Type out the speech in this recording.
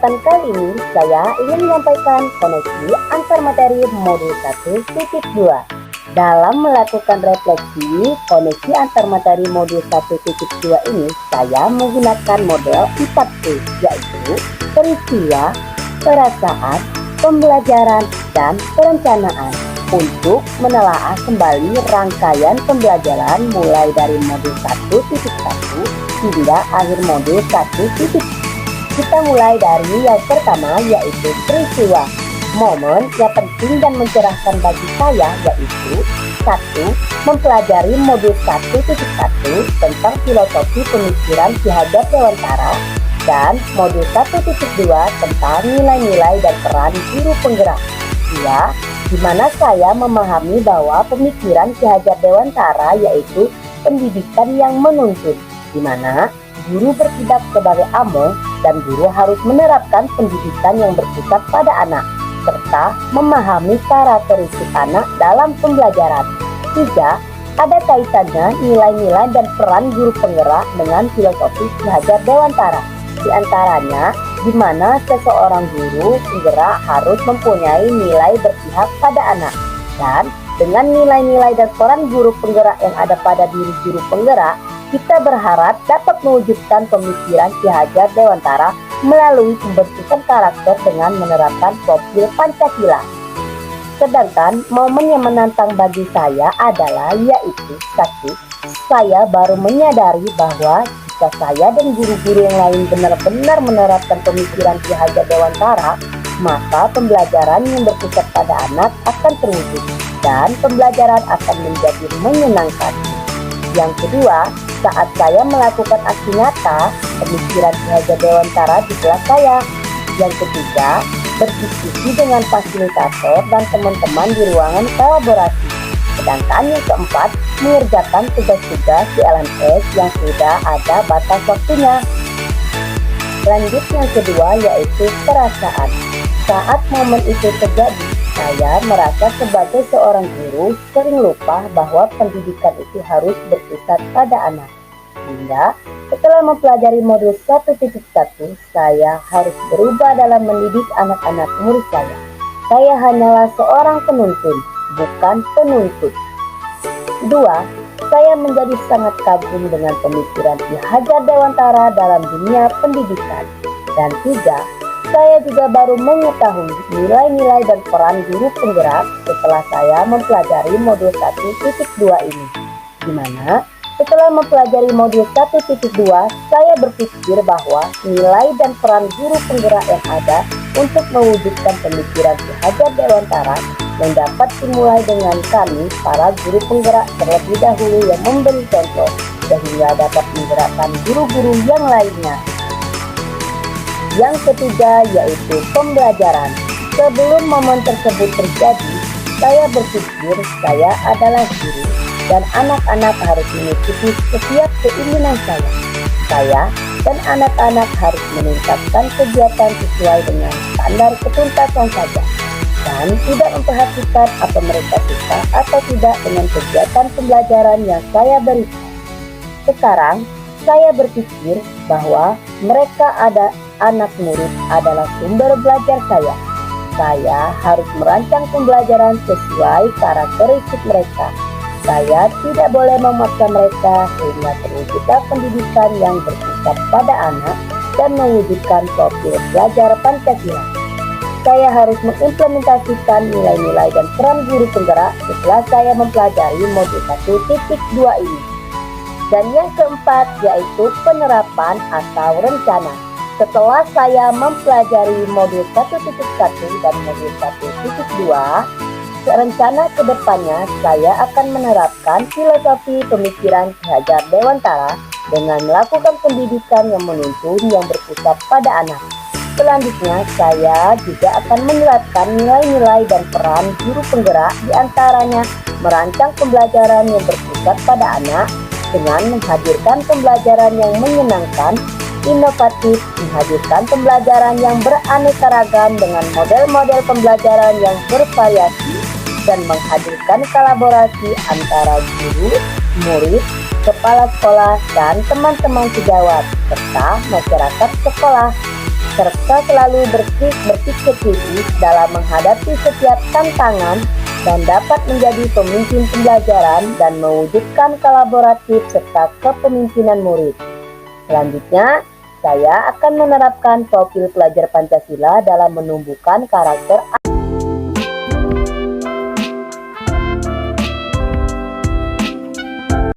Kesempatan kali ini saya ingin menyampaikan koneksi antar materi modul 1.2. Dalam melakukan refleksi koneksi antar materi modul 1.2 ini, saya menggunakan model 4P, yaitu peristiwa, perasaan, pembelajaran, dan perencanaan untuk menelaah kembali rangkaian pembelajaran mulai dari modul 1.1 hingga akhir modul 1.2. Kita mulai dari yang pertama, yaitu peristiwa. Momen yang penting dan mencerahkan bagi saya yaitu 1. Mempelajari modul 1.1 tentang filosofi pemikiran Ki Hajar Dewantara dan modul 1.2 tentang nilai-nilai dan peran guru penggerak. 2. Di mana saya memahami bahwa pemikiran Ki Hajar Dewantara yaitu pendidikan yang menuntun, di mana guru bertindak sebagai among dan guru harus menerapkan pendidikan yang berpusat pada anak, serta memahami karakteristik anak dalam pembelajaran. 3. Ada kaitannya nilai-nilai dan peran guru penggerak dengan filosofi Ki Hajar Dewantara. Di antaranya, di mana seseorang guru penggerak harus mempunyai nilai berpihak pada anak. Dan dengan nilai-nilai dan peran guru penggerak yang ada pada diri guru penggerak, kita berharap dapat mewujudkan pemikiran Ki Hajar Dewantara melalui pembentukan karakter dengan menerapkan profil Pancasila. Sedangkan momen yang menantang bagi saya adalah yaitu 1. Saya baru menyadari bahwa jika saya dan guru-guru yang lain benar-benar menerapkan pemikiran Ki Hajar Dewantara, maka pembelajaran yang berpusat pada anak akan terwujud dan pembelajaran akan menjadi menyenangkan. Yang kedua, saat saya melakukan aksi nyata pemikiran Ki Hajar Dewantara di kelas saya. Yang ketiga, berdiskusi dengan fasilitator dan teman-teman di ruangan kolaborasi. Sedangkan yang keempat, mengerjakan tugas-tugas di LMS yang sudah ada batas waktunya. Lanjut yang kedua, yaitu perasaan. Saat momen itu terjadi, saya merasa sebagai seorang guru sering lupa bahwa pendidikan itu harus berpusat pada anak. Hingga setelah mempelajari modul 1.1, saya harus berubah dalam mendidik anak-anak murid saya. Saya hanyalah seorang penuntun, bukan penuntut. 2. Saya menjadi sangat kagum dengan pemikiran Ki Hajar Dewantara dalam dunia pendidikan. Dan 3. Saya juga baru mengetahui nilai-nilai dan peran guru penggerak setelah saya mempelajari modul 1.2 ini. Di mana setelah mempelajari modul 1.2, saya berpikir bahwa nilai dan peran guru penggerak yang ada untuk mewujudkan pemikiran Ki Hajar Dewantara yang dapat dimulai dengan kami, para guru penggerak terlebih dahulu yang memberi contoh, sehingga dapat menggerakkan guru-guru yang lainnya. Yang ketiga, yaitu pembelajaran. Sebelum momen tersebut terjadi, saya berpikir saya adalah guru dan anak-anak harus mengikuti setiap keinginan saya. Saya dan anak-anak harus meningkatkan kegiatan sesuai dengan standar ketuntasan saja, dan tidak memperhatikan apa mereka suka atau tidak dengan kegiatan pembelajaran yang saya berikan. Sekarang, saya berpikir bahwa mereka anak murid adalah sumber belajar saya. Saya harus merancang pembelajaran sesuai karakteristik mereka. Saya tidak boleh memaksa mereka sehingga terwujudlah pendidikan yang berpusat pada anak dan mewujudkan profil belajar Pancasila. Saya harus mengimplementasikan nilai-nilai dan peran guru penggerak setelah saya mempelajari modul 1.2 ini. Dan yang keempat, yaitu penerapan atau rencana. Setelah saya mempelajari modul 1.1 dan modul 1.2, rencana kedepannya saya akan menerapkan filosofi pemikiran Ki Hajar Dewantara dengan melakukan pendidikan yang menuntun yang berpusat pada anak. Selanjutnya, saya juga akan menerapkan nilai-nilai dan peran guru penggerak, diantaranya merancang pembelajaran yang berpusat pada anak dengan menghadirkan pembelajaran yang menyenangkan, inovatif, menghadirkan pembelajaran yang beraneka ragam dengan model-model pembelajaran yang bervariasi, dan menghadirkan kolaborasi antara guru, murid, kepala sekolah, dan teman-teman sejawat, serta masyarakat sekolah. serta selalu berpikir kritis dalam menghadapi setiap tantangan dan dapat menjadi pemimpin pembelajaran dan mewujudkan kolaboratif serta kepemimpinan murid. Selanjutnya, saya akan menerapkan profil pelajar Pancasila dalam menumbuhkan karakter